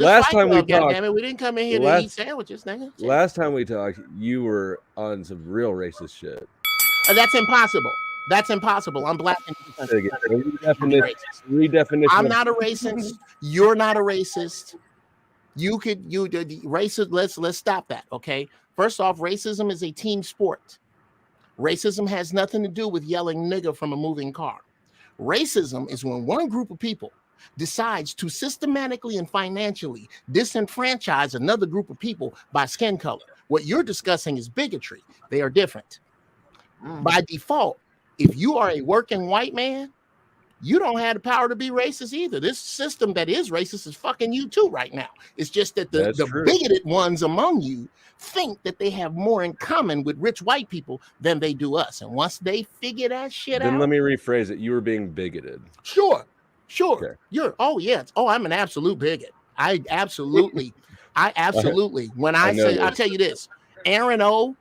last time we talked, damn it, we didn't come in here to eat sandwiches, nigga. Last time we talked, you were on some real racist shit. That's impossible. That's impossible. I'm black. Redefinition. I'm not a racist. You're not a racist. Racist. Let's stop that. Okay. First off, racism is a team sport. Racism has nothing to do with yelling nigger from a moving car. Racism is when one group of people decides to systematically and financially disenfranchise another group of people by skin color. What you're discussing is bigotry. They are different. By default, if you are a working white man, you don't have the power to be racist either. This system that is racist is fucking you too right now. It's just that the bigoted ones among you think that they have more in common with rich white people than they do us. And once they figure that shit out. Then let me rephrase it. You were being bigoted. Sure. Okay. I'm an absolute bigot. I absolutely. When I'll tell you this, Aaron O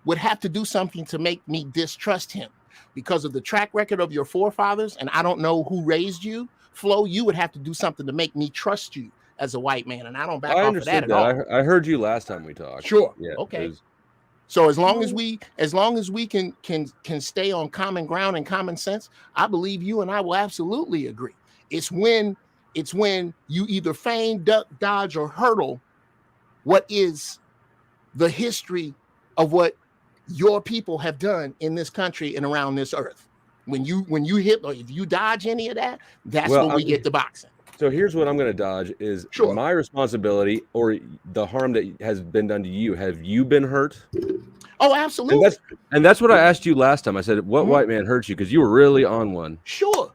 would have to do something to make me distrust him because of the track record of your forefathers. And I don't know who raised you. Flo, you would have to do something to make me trust you as a white man. And I don't back off of that at all. I heard you last time we talked. Sure. Yeah, okay. So as long as we can stay on common ground and common sense, I believe you and I will absolutely agree. It's when you either feign, duck, dodge, or hurdle what is the history of what your people have done in this country and around this earth. When you hit, or if you dodge any of that, that's when we get to boxing. So here's what I'm going to dodge is my responsibility or the harm that has been done to you. Have you been hurt? Oh, absolutely. And that's what I asked you last time. I said, what white man hurt you? Because you were really on one. Sure.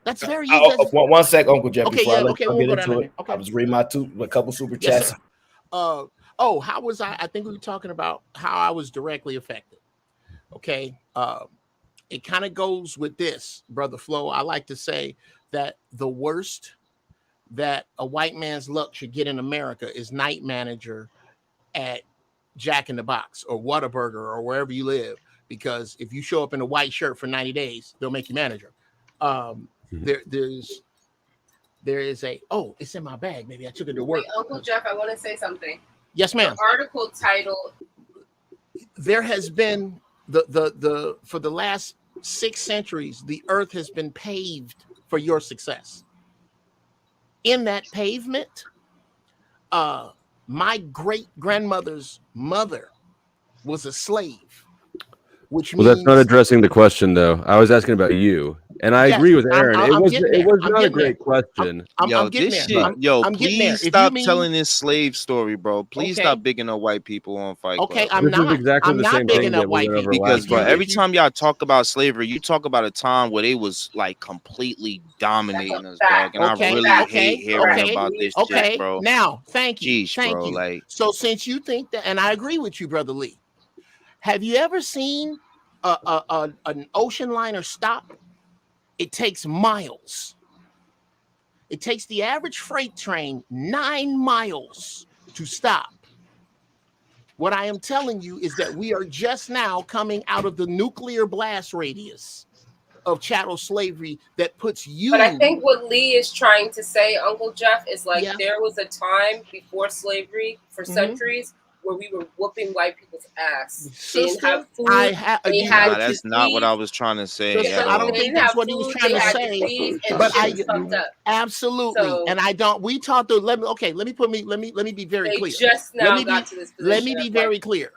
That's very easy. One sec, Uncle Geoff. Okay, before yeah, I let okay, you we'll get into it. Okay. I was reading a couple super chats. Yes, how was I? I think we were talking about how I was directly affected. Okay. It kind of goes with this, Brother Flo. I like to say that the worst that a white man's luck should get in America is night manager at Jack in the Box or Whataburger or wherever you live. Because if you show up in a white shirt for 90 days, they'll make you manager. There is a, it's in my bag. Maybe I took it to work. Wait, Uncle Geoff, I want to say something. Yes, ma'am. The article title. There has been for the last 6 centuries, the earth has been paved for your success. In that pavement, my great grandmother's mother was a slave. Which means, that's not addressing the question, though. I was asking about you, and I agree with Aaron. It was not a great question. Please stop telling this slave story, bro. Please stop bigging up white people on Fight Club. Okay, I'm not bigging up white people because, bro, every time y'all talk about slavery, you talk about a time where they was like completely dominating us, dog. And I really hate hearing about this shit, bro. Now, thank you, thank you. Like, so since you think that, and I agree with you, Brother Lee. Have you ever seen an ocean liner stop? It takes miles. It takes the average freight train 9 miles to stop. What I am telling you is that we are just now coming out of the nuclear blast radius of chattel slavery that puts you. But I think what Lee is trying to say, Uncle Geoff, is like there was a time before slavery for centuries where we were whooping white people's ass. They didn't have food. That's not what I was trying to say. I don't think that's what he was trying to say. But absolutely. So, and I don't. We talked to. Let me be very clear. Just now got to this position. Let me be very clear.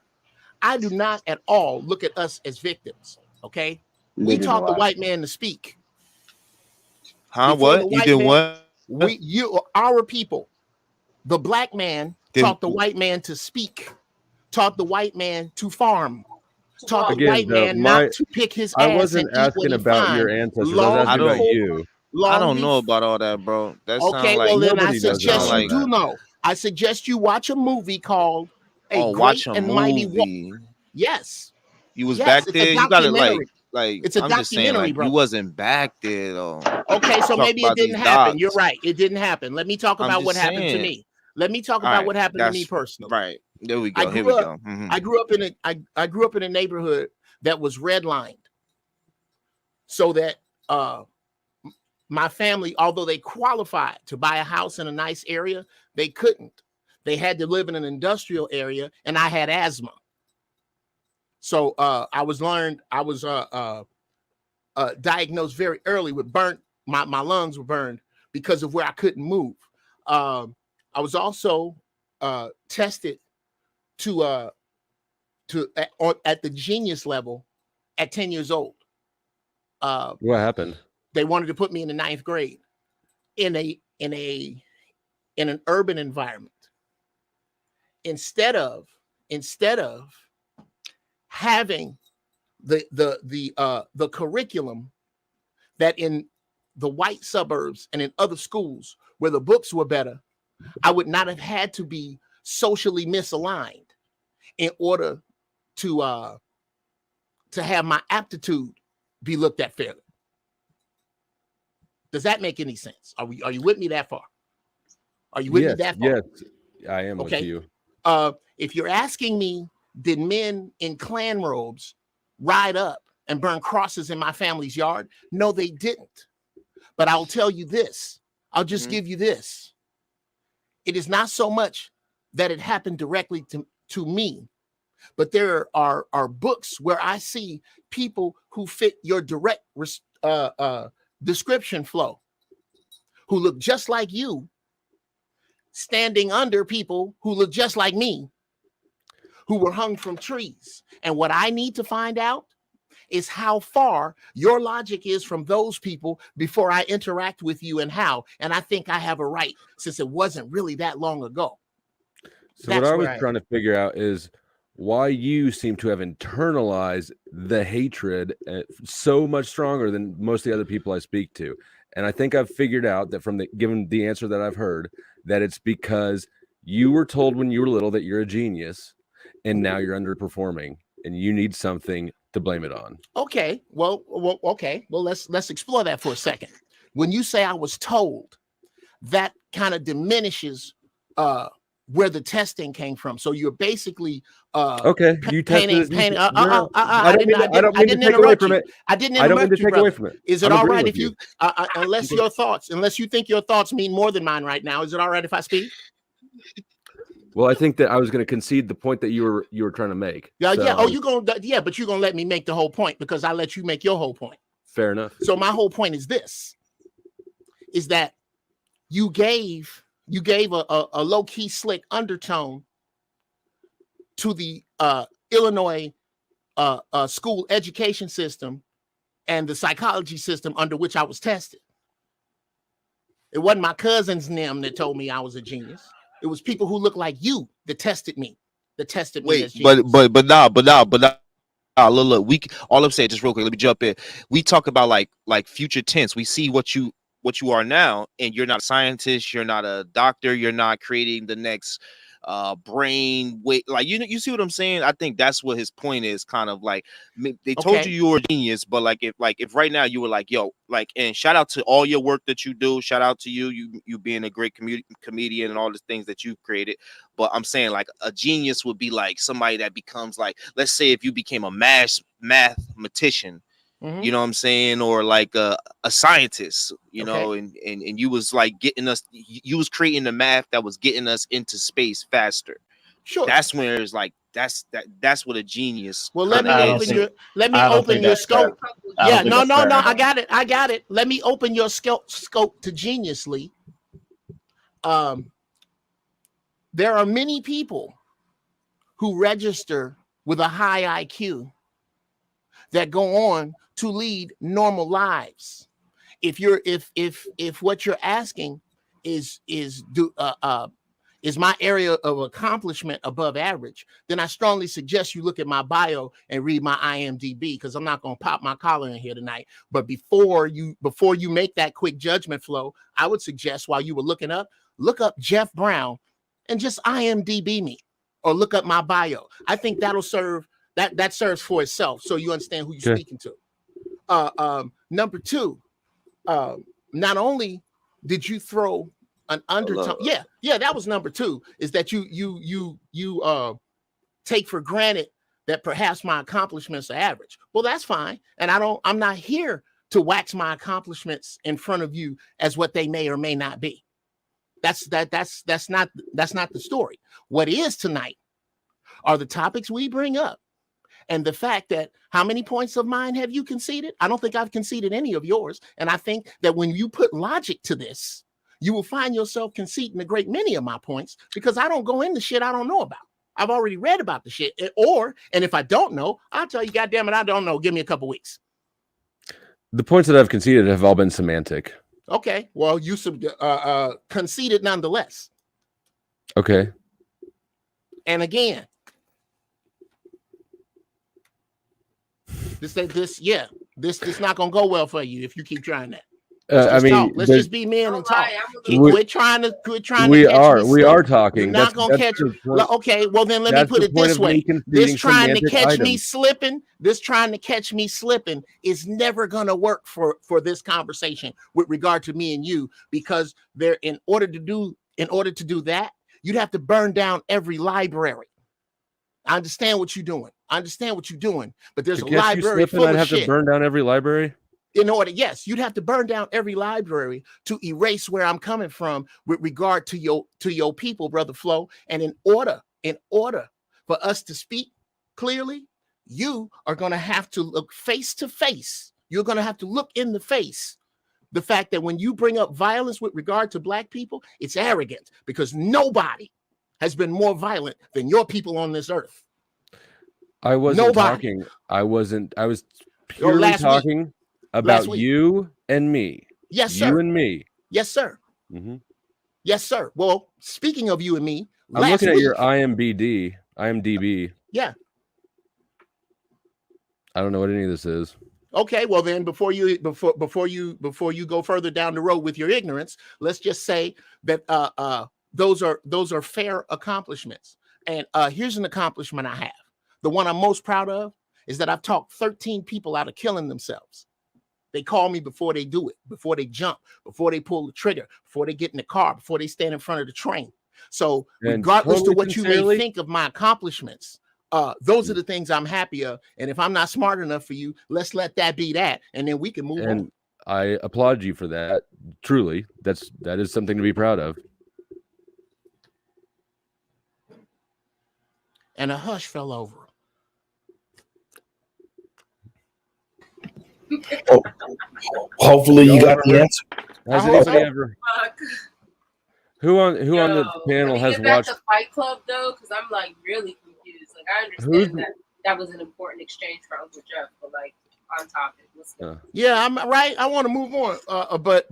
I do not at all look at us as victims. Okay. We taught the white man to speak. Huh? What? You did what? Our people, the black man taught the white man to speak, taught the white man to farm, taught the white man not to pick his ass. I wasn't asking about your ancestors. I was asking about you. I don't know about all that, bro. Okay, well then I suggest you do know. I suggest you watch a movie called A Great and Mighty War. Yes. You was back there. You got it like it's a documentary, just saying, like, bro. You wasn't back there though. Okay, so maybe it didn't happen. You're right. It didn't happen. Let me talk about what happened to me. Let me talk about what happened to me personally. Right. There we go. Here we go. Mm-hmm. I grew up in a neighborhood that was redlined. So that my family, although they qualified to buy a house in a nice area, they couldn't. They had to live in an industrial area, and I had asthma. So I was diagnosed very early with burnt. My lungs were burned because of where I couldn't move. I was also tested at the genius level at 10 years old. What happened? They wanted to put me in the 9th grade in an urban environment. Instead of having the curriculum that in the white suburbs and in other schools where the books were better, I would not have had to be socially misaligned in order to have my aptitude be looked at fairly. Does that make any sense? Are you with me that far? Are you with me that far? Yes, I am with you. If you're asking me, did men in Klan robes ride up and burn crosses in my family's yard? No, they didn't. But I'll tell you this. I'll just give you this. It is not so much that it happened directly to me, but there are books where I see people who fit your direct description flow, who look just like you, standing under people who look just like me, who were hung from trees. And what I need to find out is how far your logic is from those people before I interact with you and how. And I think I have a right, since it wasn't really that long ago. So what I was trying to figure out is why you seem to have internalized the hatred so much stronger than most of the other people I speak to. And I think I've figured out that given the answer that I've heard, that it's because you were told when you were little that you're a genius and now you're underperforming and you need something to blame it on. Okay. Well, let's explore that for a second. When you say I was told, that kind of diminishes where the testing came from. So you're basically okay. You tested. I didn't interrupt you. I didn't interrupt you, brother. Is it all right if you, unless you think your thoughts mean more than mine right now, is it all right if I speak? Well, I think that I was going to concede the point that you were trying to make. Yeah, so. Yeah. Oh, but you're gonna let me make the whole point because I let you make your whole point. Fair enough. So my whole point is this: is that you gave a low-key slick undertone to the Illinois school education system and the psychology system under which I was tested. It wasn't my cousins and them that told me I was a genius. It was people who look like you that tested me. Wait, but nah. Look. All I'm saying, just real quick. Let me jump in. We talk about like future tense. We see what you are now, and you're not a scientist. You're not a doctor. You're not creating the next brain weight. Like you see what I'm saying? I think that's what his point is. Kind of like they told you were a genius, but if right now you were like, yo, like, and shout out to all your work that you do. Shout out to you being a great comedian and all the things that you've created. But I'm saying like a genius would be like somebody that becomes like, let's say if you became a mathematician. You know what I'm saying? Or like a scientist, you know, and you was like you was creating the math that was getting us into space faster. Sure. That's where it's like, that's what a genius. Well, let me open your scope. Yeah, no, I got it. Let me open your scope to geniusly. There are many people who register with a high IQ that go on to lead normal lives. If what you're asking is my area of accomplishment above average, then I strongly suggest you look at my bio and read my IMDb, because I'm not going to pop my collar in here tonight. But before you make that quick judgment flow, I would suggest while you were look up Geoff Brown and just IMDb me, or look up my bio. I think that'll serve. That serves for itself, so you understand who you're speaking to. Number two, not only did you throw an undertone, that was number two, is that you take for granted that perhaps my accomplishments are average. Well, that's fine, and I'm not here to wax my accomplishments in front of you as what they may or may not be. That's not the story. What is tonight are the topics we bring up, and the fact that how many points of mine have you conceded? I don't think I've conceded any of yours. And I think that when you put logic to this, you will find yourself conceding a great many of my points, because I don't go into shit I don't know about. I've already read about the shit. And if I don't know, I'll tell you, goddamn it, I don't know. Give me a couple weeks. The points that I've conceded have all been semantic. Okay. Well, you conceded nonetheless. Okay. And again, this not gonna go well for you if you keep trying that. Let's just be men and talk. We're trying to. We are talking. You're not gonna catch it. Okay, well then let me put it this way: this trying to catch me slipping is never gonna work for this conversation with regard to me and you, because in order to do that, you'd have to burn down every library. I understand what you're doing. But there's a library full of shit. I'd have to burn down every library. Yes, you'd have to burn down every library to erase where I'm coming from with regard to your people, Brother Flo. And in order for us to speak clearly, you are going to have to look face to face. You're going to have to look in the face the fact that when you bring up violence with regard to Black people, it's arrogant, because nobody has been more violent than your people on this earth. I wasn't talking. I was purely talking about you and me. Yes, sir. You and me. Yes, sir. Mm-hmm. Yes, sir. Well, speaking of you and me, I'm looking at your IMDb. Yeah. I don't know what any of this is. Okay, well then, before you go further down the road with your ignorance, let's just say that those are fair accomplishments. And here's an accomplishment I have. The one I'm most proud of is that I've talked 13 people out of killing themselves. They call me before they do it, before they jump, before they pull the trigger, before they get in the car, before they stand in front of the train. So regardless of what you may think of my accomplishments, those are the things I'm happy of. And if I'm not smart enough for you, let's let that be that, and then we can move on. I applaud you for that. Truly, that is something to be proud of. And a hush fell over. Hopefully you got the answer. Has anybody ever? Who on the panel has watched the Fight Club though? Because I'm like really confused. Like I understand that was an important exchange for Uncle Geoff, but like on topic. Yeah, I'm right. I want to move on. But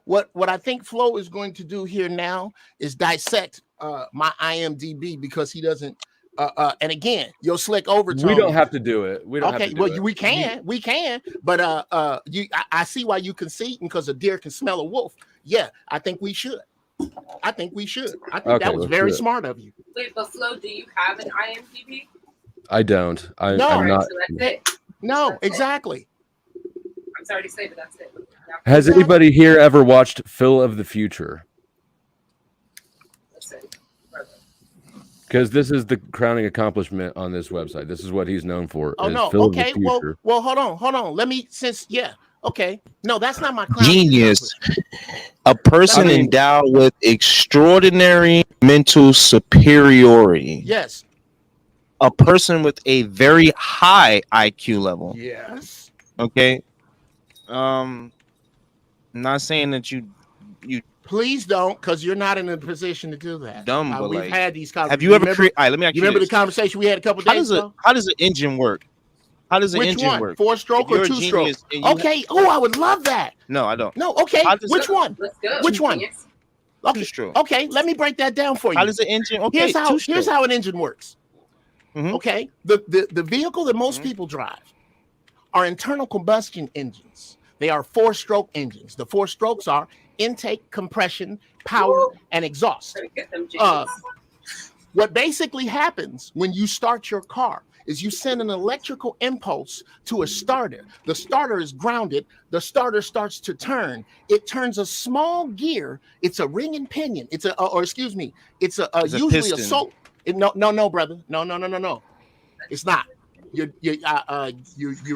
what I think Flo is going to do here now is dissect my IMDb, because he doesn't. And again, your slick overtone. We don't have to do it. We don't. Okay, have to do it. We can. But I see why you concede, because a deer can smell a wolf. Yeah, I think we should. I think that was very smart of you. Wait, but Flo, do you have an IMDb? I don't. I'm not. So that's it. No, exactly. I'm sorry to say, but that's it. Has anybody here ever watched Phil of the Future? Because this is the crowning accomplishment on this website. This is what he's known for. Oh no. Okay. Well, hold on. Let me, okay. No, that's not my genius. A person endowed with extraordinary mental superiority. Yes. A person with a very high IQ level. Yes. Okay. I'm not saying that you. Please don't, because you're not in a position to do that. But we've had these conversations. Have you ever created? Let me ask you. Remember the conversation we had a couple days ago? How does an engine work? How does an engine work? 4-stroke or 2-stroke? Okay. Oh, I would love that. No, I don't. No. Okay. Which one? Which one? Okay. Okay. Let me break that down for you. How does an engine? Okay. Here's how an engine works. Mm-hmm. Okay. The vehicle that most people drive are internal combustion engines. They are 4-stroke engines. The 4 strokes are intake, compression, power, and exhaust. What basically happens when you start your car is you send an electrical impulse to a starter. The starter is grounded. The starter starts to turn. It turns a small gear. It's a ring and pinion. It's usually a salt. No, brother. No. It's not. You're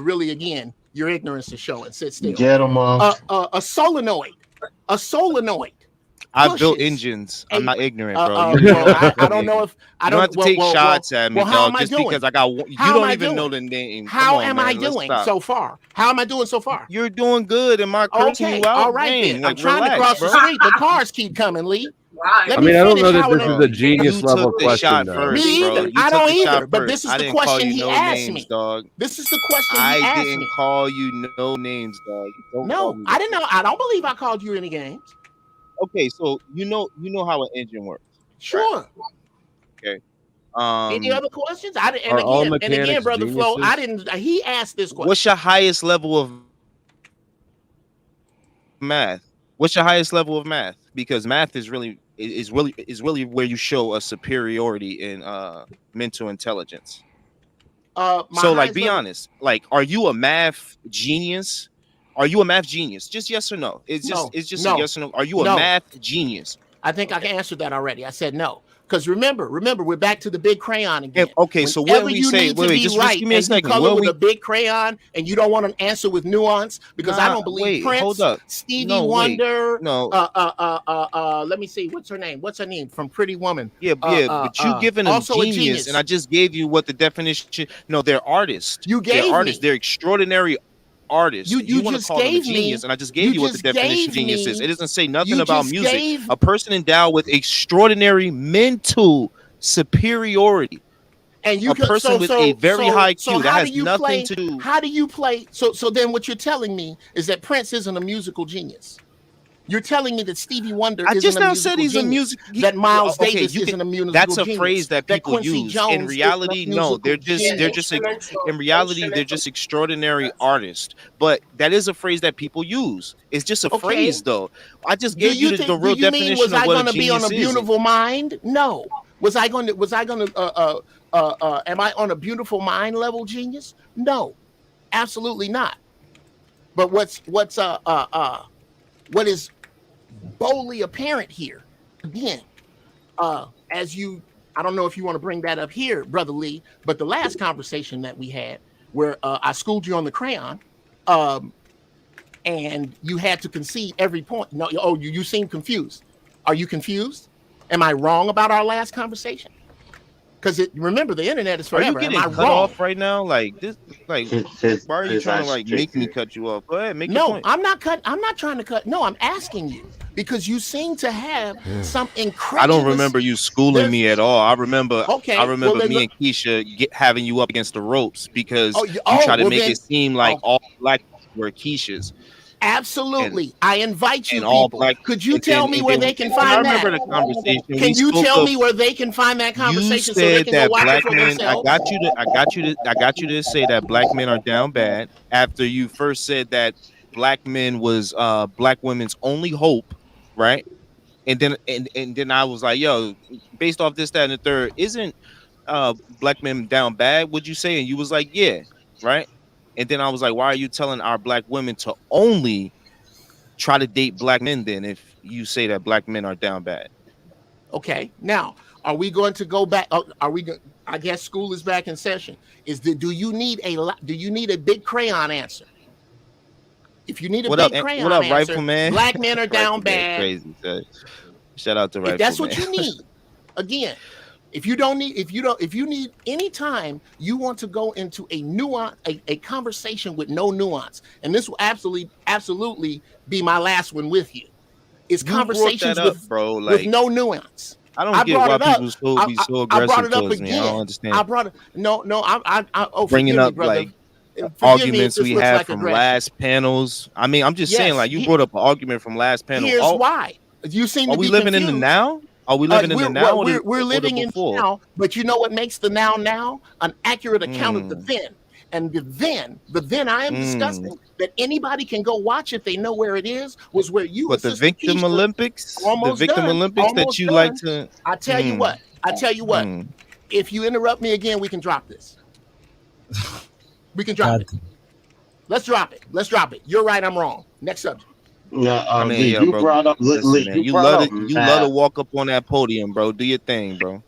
really, again, Your ignorance is showing. Sit still. Get them off. A solenoid. I built engines. I'm not ignorant, bro. I don't know if I don't have to take shots at me, how am I just doing? because I got you don't even know the name. How am I doing so far? How am I doing so far? You're doing good. Am I cursing you out? All right, then. I'm trying to cross the street. The cars keep coming, Lee. I mean, I don't know that this is a genius level question. Me either. I don't either. But this is the question he asked me. This is the question he asked me. I didn't call you no names, dog. No, I didn't know. I don't believe I called you any games. Okay, so you know how an engine works. Sure. Right? Okay. Any other questions? And again, Brother Flo, I didn't. He asked this question. What's your highest level of math? What's your highest level of math? Because math is really where you show a superiority in mental intelligence. So, like, be honest. Like, are you a math genius? Are you a math genius? Just yes or no. It's just a yes or no. Are you a math genius? I think I can answer that already. I said no. Because remember, we're back to the big crayon again. Okay, so what we say? Wait, just give me a second. Color with a big crayon, and you don't want to answer with nuance because I don't believe Prince, Stevie Wonder. Let me see. What's her name? From Pretty Woman? Yeah, but you giving them genius, and I just gave you what the definition. No, they're artists. They're artists. They're extraordinary artists. You want to call them a genius, and I just gave you what the definition of genius is. It doesn't say nothing about music. A person endowed with extraordinary mental superiority. And you a person with a very high IQ that has nothing to do. How do you play? So then what you're telling me is that Prince isn't a musical genius. You're telling me that Stevie Wonder isn't a musical genius. I just now said he's a music. That Miles Davis isn't a musical genius. That's a phrase that people use. In reality, no, they're just in reality, they're just extraordinary artists. But that is a phrase that people use. It's just a phrase, though. I just gave you the real definition of what a genius is. Was I going to be on a beautiful mind? No. Was I going to? Am I on a beautiful mind level genius? No, absolutely not. But what is boldly apparent here, again, as you, I don't know if you want to bring that up here, Brother Lee, but the last conversation that we had where I schooled you on the crayon, and you had to concede every point. No, you seem confused. Are you confused? Am I wrong about our last conversation? Because remember, the internet is forever. Are you getting cut off right now? Like this? Like why are you trying to make me cut you off? Go ahead, make your point. I'm not trying to cut. No, I'm asking you because you seem to have some incredible. I don't remember you schooling me at all. I remember. Okay. I remember me and Keisha having you up against the ropes because you tried to make it seem like all black were Keisha's. Absolutely. I invite you people. Could you tell me where they can find that? I remember the conversation. Can you tell me where they can find that conversation so they can go watch it for themselves? I got you to say that black men are down bad after you first said that black men was black women's only hope, right? And then I was like, yo, based off this, that, and the third, isn't black men down bad, would you say? And you was like, yeah, right? And then I was like, why are you telling our black women to only try to date black men then if you say that black men are down bad? Okay. Now, are we going to go back? I guess school is back in session. Do you need a big crayon answer? If you need a big crayon answer, Rifleman? Black men are down bad. Crazy. Shout out to Rifleman. That's what you need. Again, if you need any time you want to go into a nuance, a conversation with no nuance, and this will absolutely be my last one with you. It's conversations with no nuance. I don't get why people be so aggressive towards me. I don't understand. Bringing up like arguments we had from last panels. I mean, I'm just saying, like, you brought up an argument from last panel. Here's why. You seem to be living in the now? Are we living in the now? We're living in the now, but you know what makes the now? An accurate account of the then. And the then I am discussing that anybody can go watch if they know where it is, was where you. But the Victim Olympics, that you like to. I tell you what. If you interrupt me again, we can drop this. We can drop it. Let's drop it. You're right. I'm wrong. Next subject. You brought up. You love to walk up on that podium, bro. Do your thing, bro.